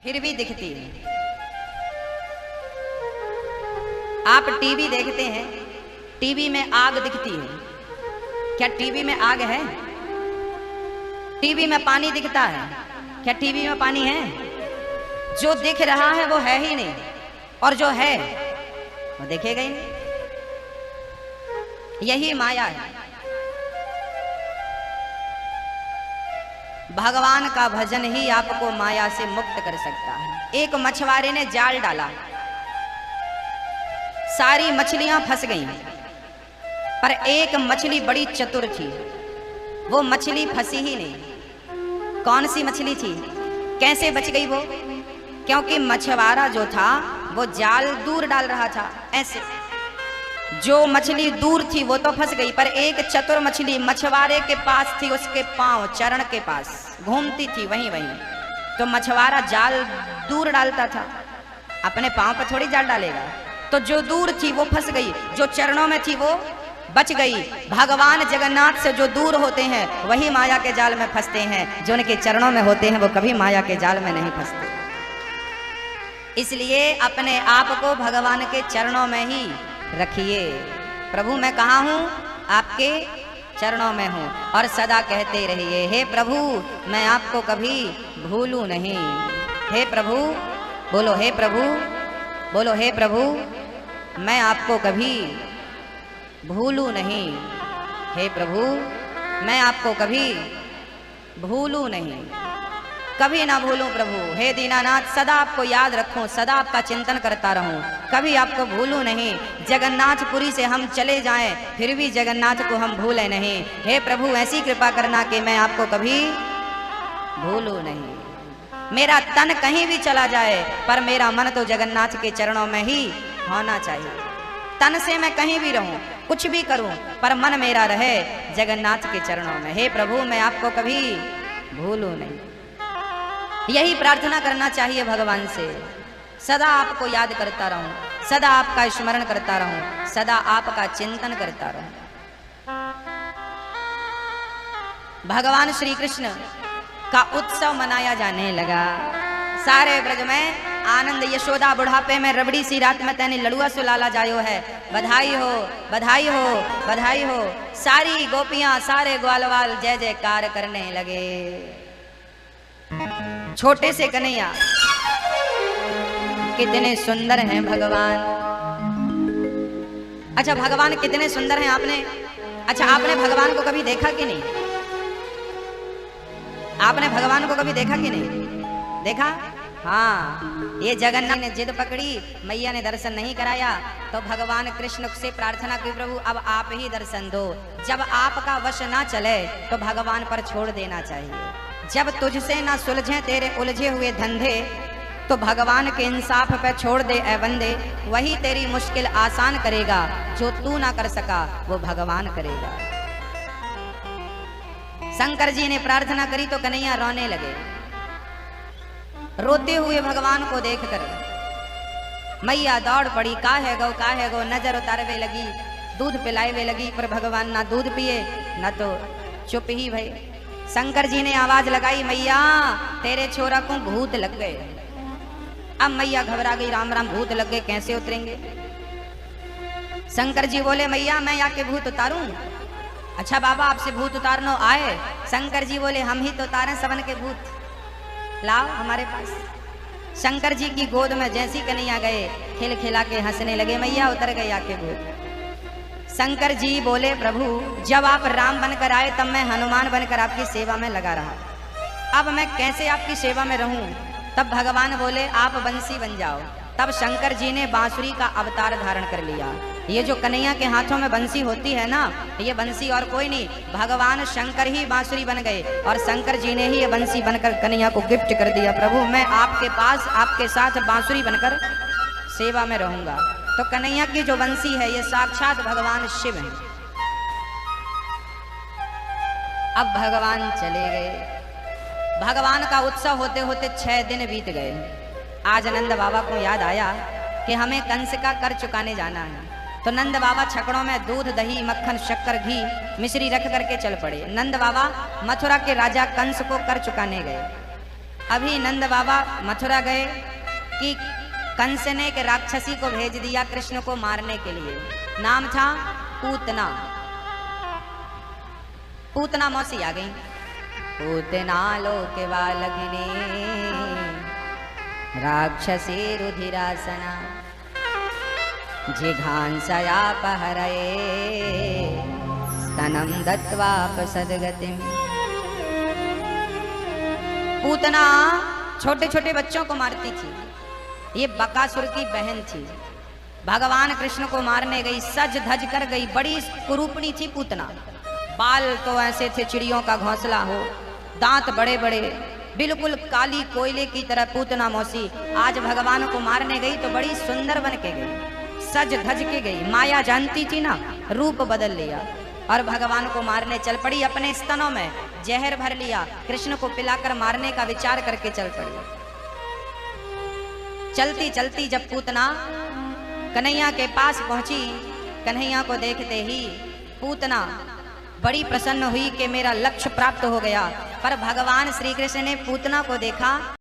फिर भी दिखती है। आप टीवी देखते हैं, टीवी में आग दिखती है। क्या टीवी में आग है? टीवी में पानी दिखता है। क्या टीवी में पानी है? जो दिख रहा है वो है ही नहीं, और जो है वो देखेगा ही नहीं। यही माया है। भगवान का भजन ही आपको माया से मुक्त कर सकता है। एक मछुआरे ने जाल डाला, सारी मछलियां फंस गईं, पर एक मछली बड़ी चतुर थी, वो मछली फंसी ही नहीं। कौन सी मछली थी? कैसे बच गई वो? क्योंकि मछुआरा जो था वो जाल दूर डाल रहा था। ऐसे जो मछली दूर थी वो तो फंस गई, पर एक चतुर मछली मछुआरे के पास थी, उसके पांव चरण के पास घूमती थी वहीं वहीं। तो मछुआरा जाल दूर डालता था, अपने पांव पर थोड़ी जाल डालेगा। तो जो दूर थी वो फंस गई, जो चरणों में थी वो बच गई। भगवान जगन्नाथ से जो दूर होते हैं वही माया के जाल में फंसते हैं, जो उनके चरणों में होते हैं वो कभी माया के जाल में नहीं फंसते। इसलिए अपने आप को भगवान के चरणों में ही रखिए। प्रभु मैं कहाँ हूँ? आपके चरणों में हूँ। और सदा कहते रहिए, हे प्रभु मैं आपको कभी भूलूं नहीं। हे प्रभु बोलो, हे प्रभु बोलो, हे प्रभु मैं आपको कभी भूलूं नहीं। हे प्रभु मैं आपको कभी भूलूं नहीं, कभी ना भूलूं प्रभु। हे दीनानाथ सदा आपको याद रखूं, सदा आपका चिंतन करता रहूं, कभी आपको भूलूं नहीं। जगन्नाथपुरी से हम चले जाएं फिर भी जगन्नाथ को हम भूलें नहीं। हे प्रभु ऐसी कृपा करना कि मैं आपको कभी भूलूं नहीं। मेरा तन कहीं भी चला जाए पर मेरा मन तो जगन्नाथ के चरणों में ही होना चाहिए। तन से मैं कहीं भी रहूं, कुछ भी करूं, पर मन मेरा रहे जगन्नाथ के चरणों में। हे प्रभु मैं आपको कभी भूलूं नहीं। यही प्रार्थना करना चाहिए भगवान से। सदा आपको याद करता रहूं, सदा आपका स्मरण करता रहूं, सदा आपका चिंतन करता रहूं। भगवान श्री कृष्ण का उत्सव मनाया जाने लगा। सारे ब्रज में आनंद। यशोदा बुढ़ापे में रबड़ी सी रात में तैने लड़ुआ सुलाला जायो है। बधाई हो, बधाई हो, बधाई हो। सारी गोपियां सारे ग्वालवाल जय जयकार करने लगे। छोटे से कन्हैया कितने सुंदर हैं भगवान। अच्छा भगवान कितने सुंदर हैं आपने भगवान को कभी देखा कि नहीं? आपने भगवान को कभी देखा कि नहीं? देखा? हाँ, ये जगन्नाथ ने जिद पकड़ी, मैया ने दर्शन नहीं कराया तो भगवान कृष्ण से प्रार्थना की, प्रभु अब आप ही दर्शन दो। जब आपका वश ना चले तो भगवान पर छोड़ देना चाहिए। जब तुझसे ना सुलझे तेरे उलझे हुए धंधे तो भगवान के इंसाफ पे छोड़ दे ए बंदे। वही तेरी मुश्किल आसान करेगा, जो तू ना कर सका वो भगवान करेगा। शंकर जी ने प्रार्थना करी तो कन्हैया रोने लगे। रोते हुए भगवान को देखकर मैया दौड़ पड़ी, काहे गो नजर उतारवे लगी, दूध पिलावे लगी, पर भगवान ना दूध पिए ना तो चुप ही भई। शंकर जी ने आवाज लगाई, मैया तेरे छोरा को भूत लग गए। अब मैया घबरा गई, राम राम भूत लग गए, कैसे उतरेंगे? शंकर जी बोले, मैया मैं आके भूत उतारूं? अच्छा बाबा आपसे भूत उतारनो आए? शंकर जी बोले, हम ही तो उतारें सबन के भूत, लाओ हमारे पास। शंकर जी की गोद में जैसी कन्हैया गए, खिल खिला के हंसने लगे, मैया उतर गए आके भूत। शंकर जी बोले, प्रभु जब आप राम बनकर आए तब मैं हनुमान बनकर आपकी सेवा में लगा रहा, अब मैं कैसे आपकी सेवा में रहूं? तब भगवान बोले, आप बंसी बन जाओ। तब शंकर जी ने बांसुरी का अवतार धारण कर लिया। ये जो कन्हैया के हाथों में बंसी होती है ना, ये बंसी और कोई नहीं, भगवान शंकर ही बांसुरी बन गए, और शंकर जी ने ही ये बंसी बनकर कन्हैया को गिफ्ट कर दिया। प्रभु मैं आपके पास आपके साथ बांसुरी बनकर सेवा में रहूंगा। तो कन्हैया की जो बंसी है ये साक्षात भगवान शिव हैं। अब भगवान चले गए। भगवान का उत्सव होते होते 6 दिन बीत गए। आज नंद बाबा को याद आया कि हमें कंस का कर चुकाने जाना है। तो नंद बाबा छकड़ों में दूध, दही, मक्खन, शक्कर, घी, मिश्री रख करके चल पड़े। नंद बाबा मथुरा के राजा कंस को कर चुकाने गए। अभी नंद बाबा मथुरा गए कि कंस ने एक राक्षसी को भेज दिया कृष्ण को मारने के लिए। नाम था पूतना। पूतना मौसी आ गई। पूतना लोक बालकने राक्षसी रुधिरासना जिघांसयापहरये स्तनं दत्वापसद्गतिम्। पूतना छोटे छोटे बच्चों को मारती थी। ये बकासुर की बहन थी। भगवान कृष्ण को मारने गई, सज धज कर गई। बड़ी कुरूपणी थी पूतना। बाल तो ऐसे थे चिड़ियों का घोंसला हो, दांत बड़े बड़े, बिल्कुल काली कोयले की तरह पूतना मौसी आज भगवान को मारने गई तो बड़ी सुंदर बन के गई, सज धज के गई। माया जानती थी ना, रूप बदल लिया और भगवान को मारने चल पड़ी। अपने स्तनों में जहर भर लिया, कृष्ण को पिलाकर मारने का विचार करके चल पड़ी। चलती चलती जब पूतना कन्हैया के पास पहुंची, कन्हैया को देखते ही पूतना बड़ी प्रसन्न हुई कि मेरा लक्ष्य प्राप्त हो गया। पर भगवान श्री कृष्ण ने पूतना को देखा